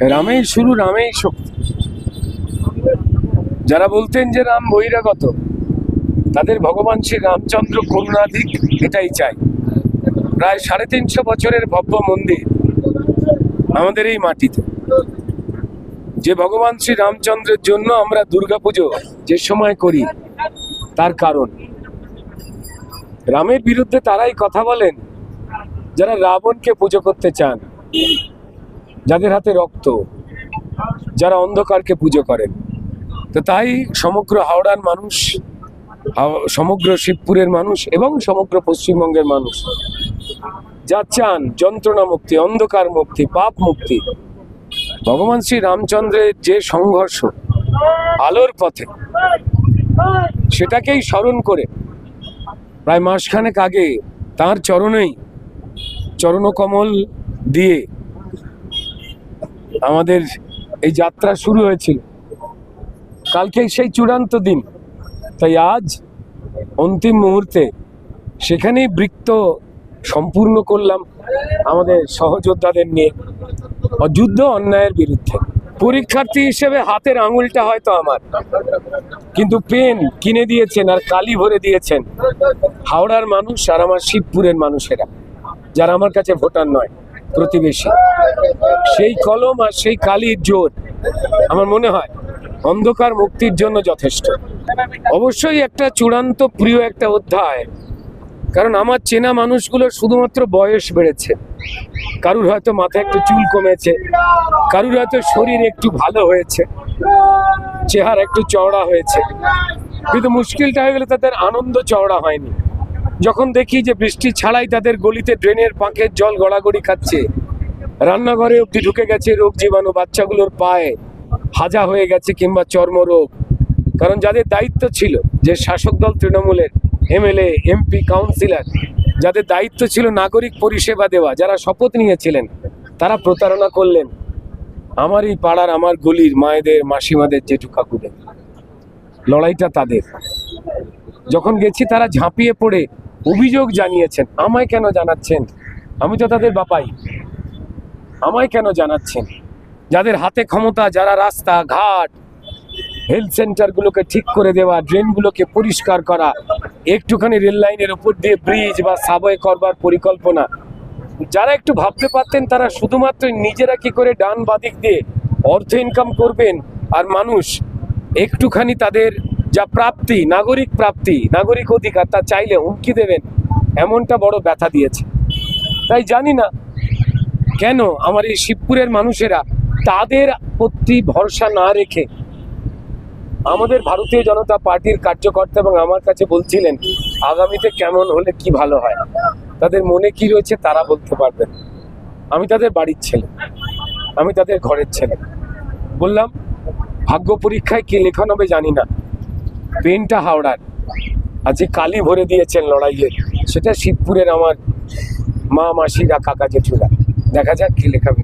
রামেই শুরু, রামেই শক্তি। যারা বলতেন যে রাম বহিরাগত, তাদের ভগবান শ্রী রামচন্দ্র করুণাধিক এটাই চাই। প্রায় 350 বছরের ভব্য মন্দির আমাদের এই মাটিতে, যে ভগবান শ্রী রামচন্দ্রের জন্য আমরা দুর্গাপুজো যে সময় করি, তার কারণ রামের বিরুদ্ধে তারাই কথা বলেন যারা রাবণকে পুজো করতে চান, যাদের হাতে রক্ত, যারা অন্ধকারকে পুজো করেন। তো তাই সমগ্র হাওড়ার মানুষ, সমগ্র শিবপুরের মানুষ এবং সমগ্র পশ্চিমবঙ্গের মানুষ যা চান যন্ত্রণা মুক্তি, অন্ধকার মুক্তি, পাপ মুক্তি, ভগবান শ্রী রামচন্দ্রের যে সংঘর্ষ আলোর পথে, সেটাকেই স্মরণ করে প্রায় মাসখানেক আগে তাঁর চরণেই চরণকমল দিয়ে আমাদের এই যাত্রা শুরু হয়েছিল। কালকেই সেই চূড়ান্ত দিন, তাই আজ অন্তিম মুহূর্তে সেখানেই বৃত্ত সম্পূর্ণ করলাম আমাদের সহযোদ্ধাদের নিয়ে। যুদ্ধ অন্যায়ের বিরুদ্ধে পরীক্ষার্থী হিসেবে হাতের আঙুলটা হয়তো আমার, কিন্তু পেন কিনে দিয়েছেন আর কালি ভরে দিয়েছেন হাওড়ার মানুষ আর আমার শিবপুরের মানুষেরা, যারা আমার কাছে ভোটার নয়, প্রতিবেশী। সেই কলম আর সেই কালির জোর আমার মনে হয় অন্ধকার মুক্তির জন্য যথেষ্ট। অবশ্যই একটা চূড়ান্ত প্রিয় একটা অধ্যায়, কারণ আমার চেনা মানুষগুলো শুধুমাত্র বয়স বেড়েছে, কারুর হয়তো মাথায় একটু চুল কমেছে, কারুর হয়তো শরীর একটু ভালো হয়েছে, চেহারা একটু চওড়া হয়েছে, কিন্তু মুশকিলটা হয়ে গেলে তাদের আনন্দ চওড়া হয়নি। যখন দেখি যে বৃষ্টি ছাড়াই তাদের গলিতে ড্রেনের পাঁকের জল গড়াগড়ি খাচ্ছে, রান্নাঘরে অব্দি ঢুকে গেছে রোগ জীবাণু, বাচ্চাগুলোর পায়ে হাজা হয়ে গেছে কিংবা চর্মরোগ। কারণ যাদের দায়িত্ব ছিল, যে শাসক দল তৃণমূলের এমএলএ, এমপি, কাউন্সিলর, যাদের দায়িত্ব ছিল নাগরিক পরিষেবা দেওয়া, যারা শপথ নিয়েছিলেন, তারা প্রতারণা করলেন আমার এই পাড়ার, আমার গলির মায়েদের, মাসিমাদের, জেঠু কাকুদের। লড়াইটা তাদের। যখন গেছি তারা ঝাঁপিয়ে পড়ে অভিযোগ জানিয়েছেন। আমায় কেন জানাচ্ছেন? আমি তো তাদের বাপাই। আমায় কেন জানাচ্ছেন? যাদের হাতে ক্ষমতা, যারা রাস্তা ঘাট, হেলথ সেন্টারগুলোকে ঠিক করে দেওয়া, ড্রেনগুলোকে পরিষ্কার করা, একটুখানি রেল লাইনের উপর দিয়ে ব্রিজ বা সাবওয়ে করবার পরিকল্পনা, যারা একটু ভাবতে পারতেন তারা শুধুমাত্র নিজেরা কি করে ডান বাদিক দিয়ে অর্থ ইনকাম করবেন আর মানুষ একটুখানি তাদের যা প্রাপ্তি, নাগরিক প্রাপ্তি, নাগরিক অধিকার, তা চাইলে হুমকি দেবেন, এমনটা বড় ব্যথা দিয়েছে। তাই জানি না কেন আমার এই শিবপুরের মানুষেরা তাদের প্রতি ভরসা না রেখে আমাদের ভারতীয় জনতা পার্টির কার্যকর্তা এবং আমার কাছে বলছিলেন আগামীতে কেমন হলে কি ভালো হয়। তাদের মনে কি রয়েছে তারা বলতে পারবেন। আমি তাদের বাড়ির ছেলে, আমি তাদের ঘরের ছেলে। বললাম ভাগ্য পরীক্ষায় কি লেখন হবে জানি না, পেনটা হাওড়ার, আর যে কালি ভরে দিয়েছেন লড়াইয়ের, সেটা শিবপুরের আমার মা, মাসিরা, কাকা, জেঠুরা। দেখা যাক কি লেখাবে।